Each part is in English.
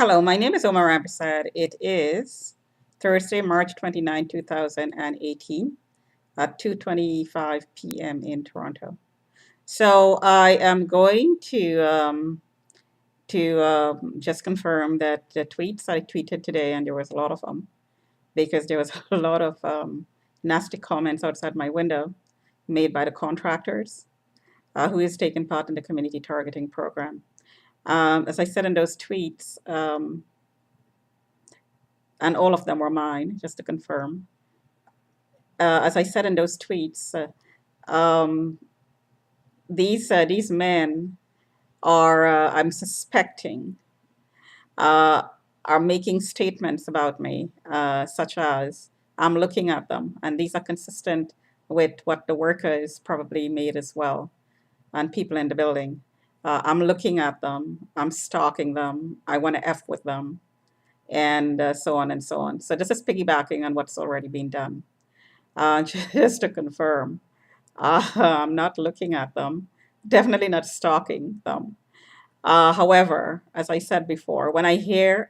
Hello, my name is Omar Abisad. It is Thursday, March 29, 2018 at 2:25 p.m. in Toronto. So I am going to just confirm that the tweets I tweeted today, and there was a lot of them, because there was a lot of nasty comments outside my window made by the contractors who is taking part in the community targeting program. As I said in those tweets, and all of them were mine, just to confirm. As I said in those tweets, um, these men are, I'm suspecting, uh, are making statements about me, such as I'm looking at them, and these are consistent with what the workers probably made as well, and people in the building. I'm looking at them, I'm stalking them, I want to F with them, and so on and so on. So this is piggybacking on what's already been done. Just to confirm, I'm not looking at them, definitely not stalking them. However, as I said before, when I hear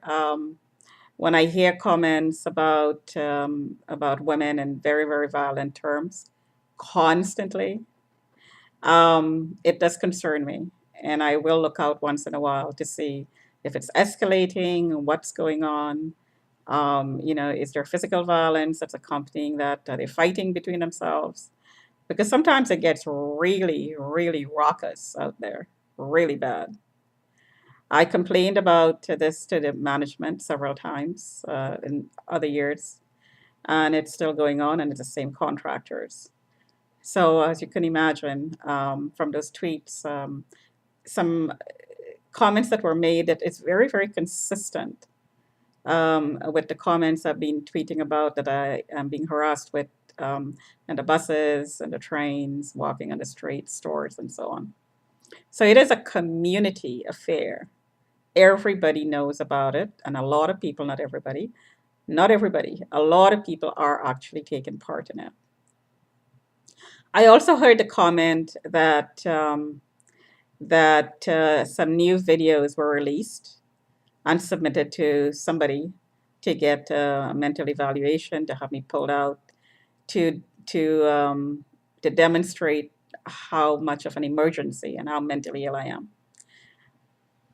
comments about women in very, very violent terms constantly, it does concern me, and I will look out once in a while to see if it's escalating, what's going on. Is there physical violence that's accompanying that? Are they fighting between themselves? Because sometimes it gets really, really raucous out there, really bad. I complained about this to the management several times in other years, and it's still going on, and it's the same contractors. So, as you can imagine from those tweets, some comments that were made, that it's very, very consistent with the comments I've been tweeting about, that I am being harassed with and the buses and the trains, walking on the streets, stores, and so on. So it is a community affair. Everybody knows about it, and a lot of people, not everybody, a lot of people are actually taking part in it. I also heard the comment that some new videos were released and submitted to somebody to get a mental evaluation, to have me pulled out, to to um, to demonstrate how much of an emergency and how mentally ill I am.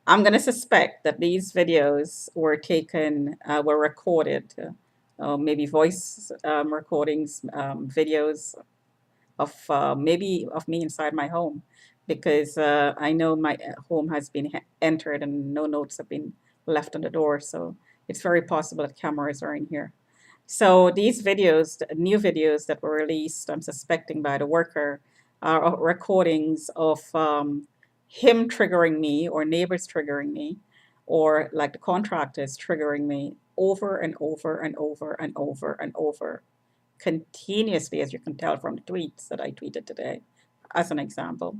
I'm going to suspect that these videos were recorded, maybe voice recordings, videos of maybe of me inside my home, because I know my home has been entered and no notes have been left on the door. So it's very possible that cameras are in here. So these videos, the new videos that were released, I'm suspecting by the worker, are recordings of him triggering me, or neighbors triggering me, or like the contractors triggering me over and over and over and over and over continuously, as you can tell from the tweets that I tweeted today, as an example.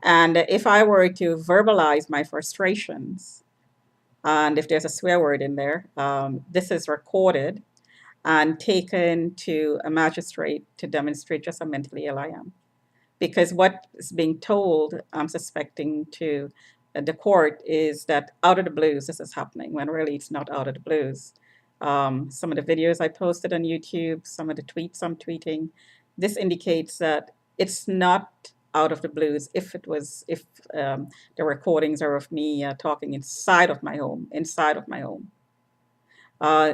And if I were to verbalize my frustrations, and if there's a swear word in there, this is recorded and taken to a magistrate to demonstrate just how mentally ill I am. Because what is being told, I'm suspecting, to the court is that out of the blues this is happening, when really it's not out of the blues. Some of the videos I posted on YouTube, some of the tweets I'm tweeting, this indicates that it's not out of the blues. If the recordings are of me talking inside of my home.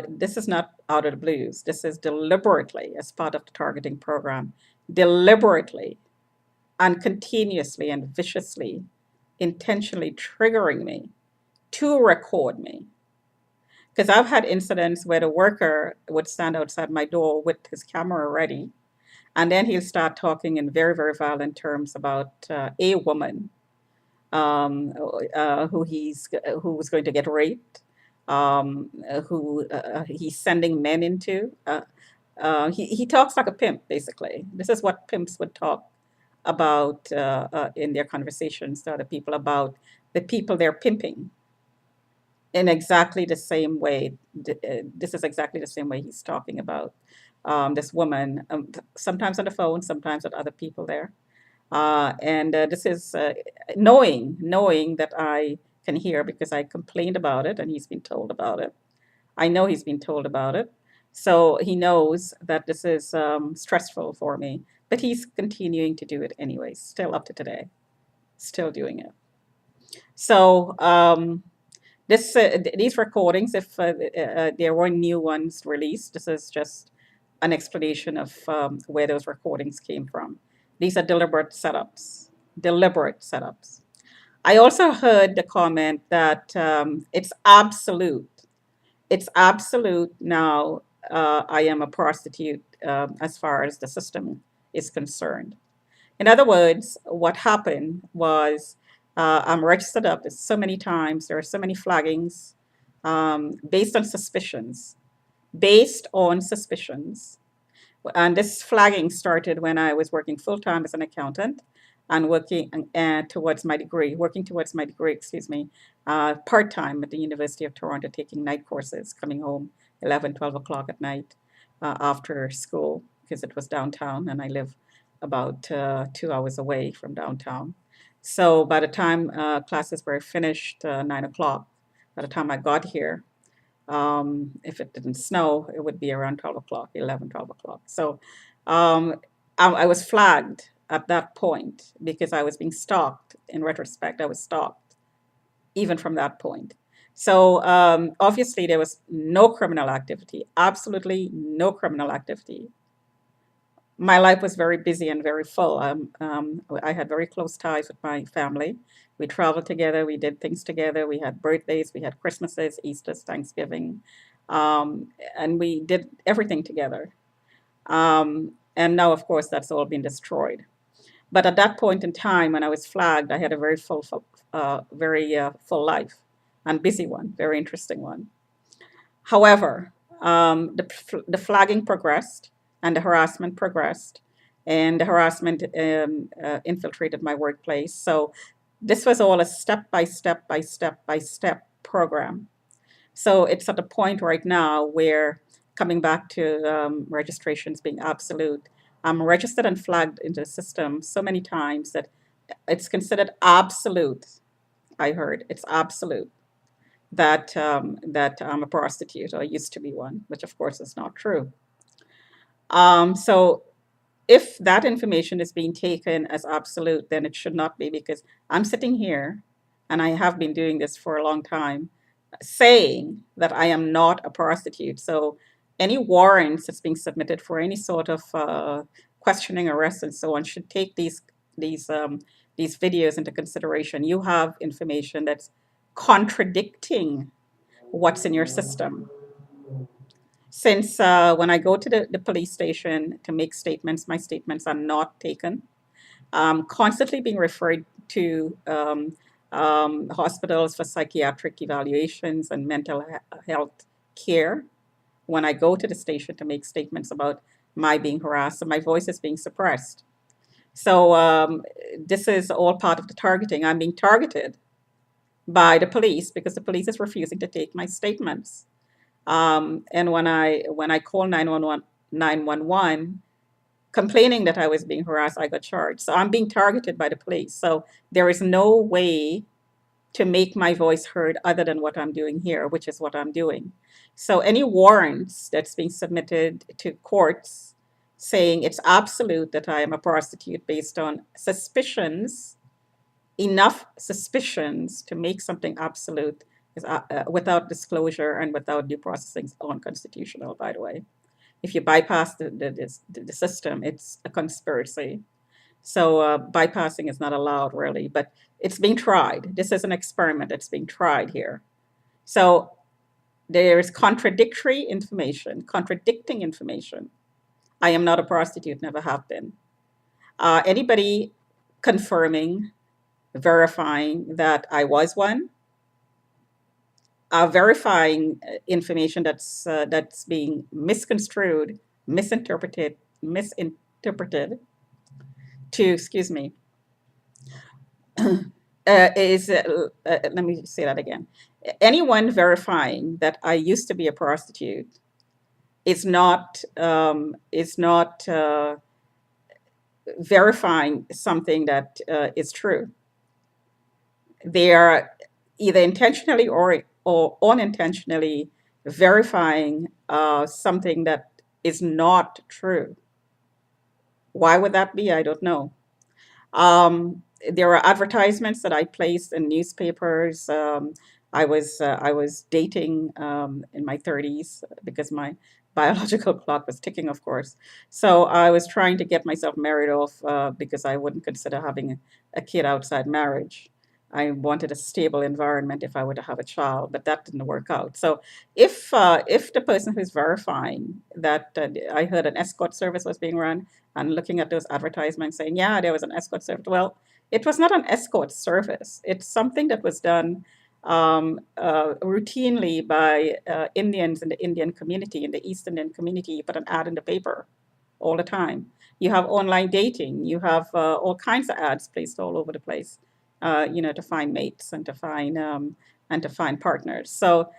This is not out of the blues. This is deliberately, as part of the targeting program, deliberately and continuously and viciously, intentionally triggering me to record me. Because I've had incidents where the worker would stand outside my door with his camera ready, and then he'll start talking in very, very violent terms about a woman um, who was going to get raped, who he's sending men into. He talks like a pimp, basically. This is what pimps would talk about in their conversations to other people, about the people they're pimping, in exactly the same way. This is exactly the same way he's talking about this woman, sometimes on the phone, sometimes with other people there. And this is knowing that I can hear because I complained about it and he's been told about it. I know he's been told about it. So he knows that this is stressful for me, but he's continuing to do it anyway, still up to today, still doing it. So these recordings, if there were new ones released, this is just an explanation of where those recordings came from. These are deliberate setups, deliberate setups. I also heard the comment that it's absolute. It's absolute now. I am a prostitute as far as the system is concerned. In other words, what happened was I'm registered up so many times. There are so many flaggings based on suspicions. Based on suspicions. And this flagging started when I was working full time as an accountant and working towards my degree, excuse me, part time at the University of Toronto, taking night courses, coming home 11, 12 o'clock at night after school because it was downtown and I live about 2 hours away from downtown. So by the time classes were finished, 9 o'clock, by the time I got here, if it didn't snow, it would be around 12 o'clock, 11, 12 o'clock. So um, I was flagged at that point because I was being stalked. In retrospect, I was stalked even from that point. So obviously, there was no criminal activity, absolutely no criminal activity. My life was very busy and very full. I had very close ties with my family. We traveled together, we did things together, we had birthdays, we had Christmases, Easter's, Thanksgiving, and we did everything together. And now, of course, that's all been destroyed. But at that point in time, when I was flagged, I had a very full life and busy one, very interesting one. However, the flagging progressed and the harassment progressed, and the harassment infiltrated my workplace. So this was all a step by step by step by step program. So it's at a point right now where, coming back to registrations being absolute, I'm registered and flagged into the system so many times that it's considered absolute. I heard it's absolute that I'm a prostitute or used to be one, which of course is not true. So if that information is being taken as absolute, then it should not be, because I'm sitting here and I have been doing this for a long time saying that I am not a prostitute. So any warrants that's being submitted for any sort of questioning, arrest, and so on should take these these videos into consideration. You have information that's contradicting what's in your system. Since when I go to the police station to make statements, my statements are not taken. I'm constantly being referred to hospitals for psychiatric evaluations and mental health care when I go to the station to make statements about my being harassed and my voice is being suppressed. So this is all part of the targeting. I'm being targeted by the police because the police is refusing to take my statements. And when I call 911 complaining that I was being harassed, I got charged. So I'm being targeted by the police. So there is no way to make my voice heard other than what I'm doing here, which is what I'm doing. So any warrants that's being submitted to courts saying it's absolute that I am a prostitute based on suspicions, enough suspicions to make something absolute is without disclosure and without due processing is unconstitutional, by the way. If you bypass the system, it's a conspiracy. So bypassing is not allowed, really, but it's being tried. This is an experiment that's being tried here. So there's contradicting information. I am not a prostitute, never have been. Anybody confirming, verifying that I was one, verifying information that's being misconstrued, misinterpreted to, excuse me, is let me say that again. Anyone verifying that I used to be a prostitute is not verifying something that is true. They are either intentionally or unintentionally verifying something that is not true. Why would that be? I don't know. Um, there are advertisements that I placed in newspapers. I was dating in my 30s because my biological clock was ticking, of course. So I was trying to get myself married off because I wouldn't consider having a kid outside marriage. I wanted a stable environment if I were to have a child, but that didn't work out. So if the person who's verifying that I heard an escort service was being run, and looking at those advertisements saying, yeah, there was an escort service. Well, it was not an escort service. It's something that was done routinely by Indians in the Indian community, in the East Indian community. You put an ad in the paper all the time. You have online dating. You have all kinds of ads placed all over the place, to find mates and to find partners. So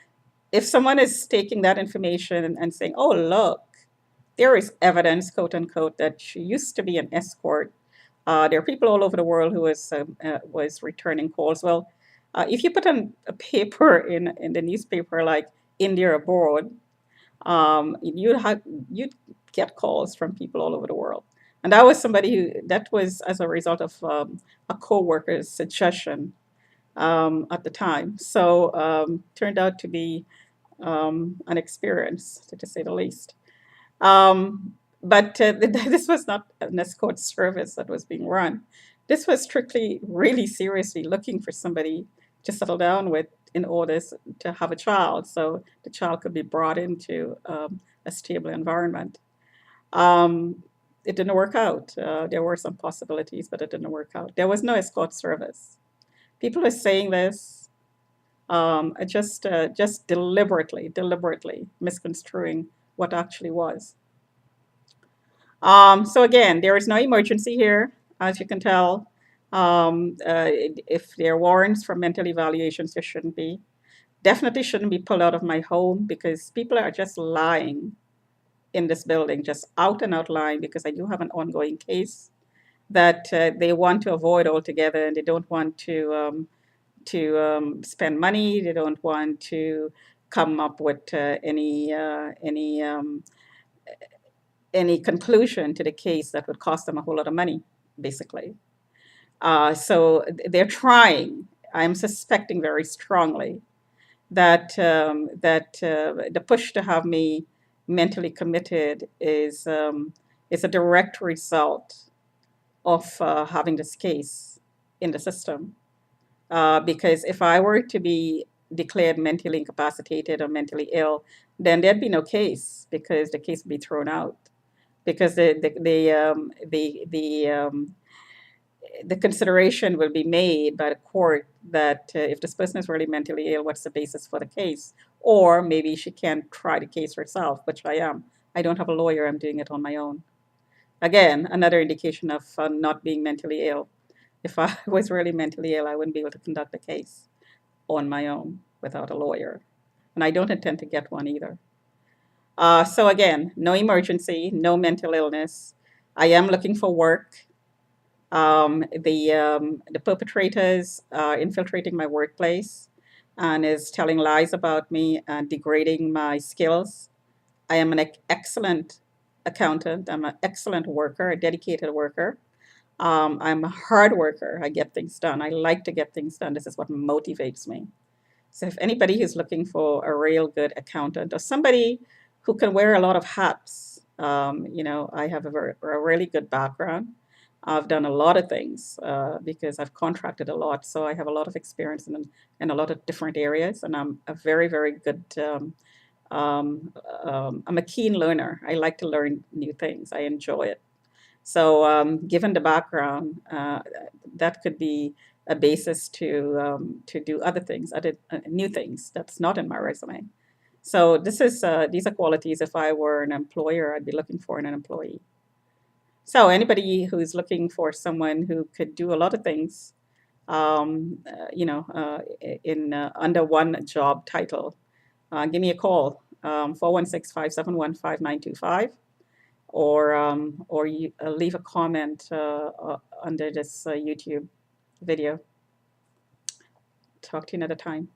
if someone is taking that information and saying, oh, look, there is evidence, quote unquote, that she used to be an escort. There are people all over the world who was returning calls. Well, if you put a paper in the newspaper like India Abroad, you'd get calls from people all over the world. And that was somebody that was as a result of a co-worker's suggestion at the time. So turned out to be an experience, to say the least. But this was not an escort service that was being run. This was strictly, really seriously looking for somebody to settle down with in order to have a child, so the child could be brought into a stable environment. Um, it didn't work out. There were some possibilities, but it didn't work out. There was no escort service. People are saying this just deliberately misconstruing what actually was. So again, there is no emergency here, as you can tell. If there are warrants for mental evaluations, there shouldn't be. Definitely shouldn't be pulled out of my home because people are just lying in this building, just out and out lying because I do have an ongoing case that they want to avoid altogether, and they don't want to spend money. They don't want to come up with any conclusion to the case that would cost them a whole lot of money, basically. So they're trying. I'm suspecting very strongly that the push to have me mentally committed is a direct result of having this case in the system. Because if I were to be declared mentally incapacitated or mentally ill, then there'd be no case because the case would be thrown out because the consideration will be made by the court that if this person is really mentally ill, what's the basis for the case? Or maybe she can't try the case herself, which I am. I don't have a lawyer, I'm doing it on my own. Again, another indication of not being mentally ill. If I was really mentally ill, I wouldn't be able to conduct a case on my own without a lawyer. And I don't intend to get one either. So again, no emergency, no mental illness. I am looking for work. The perpetrators are infiltrating my workplace and is telling lies about me and degrading my skills. I am an excellent accountant. I'm an excellent worker, a dedicated worker. I'm a hard worker. I get things done. I like to get things done. This is what motivates me. So if anybody who's looking for a real good accountant or somebody who can wear a lot of hats, I have a really good background. I've done a lot of things because I've contracted a lot, so I have a lot of experience in a lot of different areas, and I'm a very, very good. I'm a keen learner. I like to learn new things. I enjoy it. So, given the background, that could be a basis to do other things, other new things that's not in my resume. So these are qualities. If I were an employer, I'd be looking for in an employee. So anybody who's looking for someone who could do a lot of things, in under one job title, give me a call, 416-571-5925, or you leave a comment under this YouTube video. talk to you another time.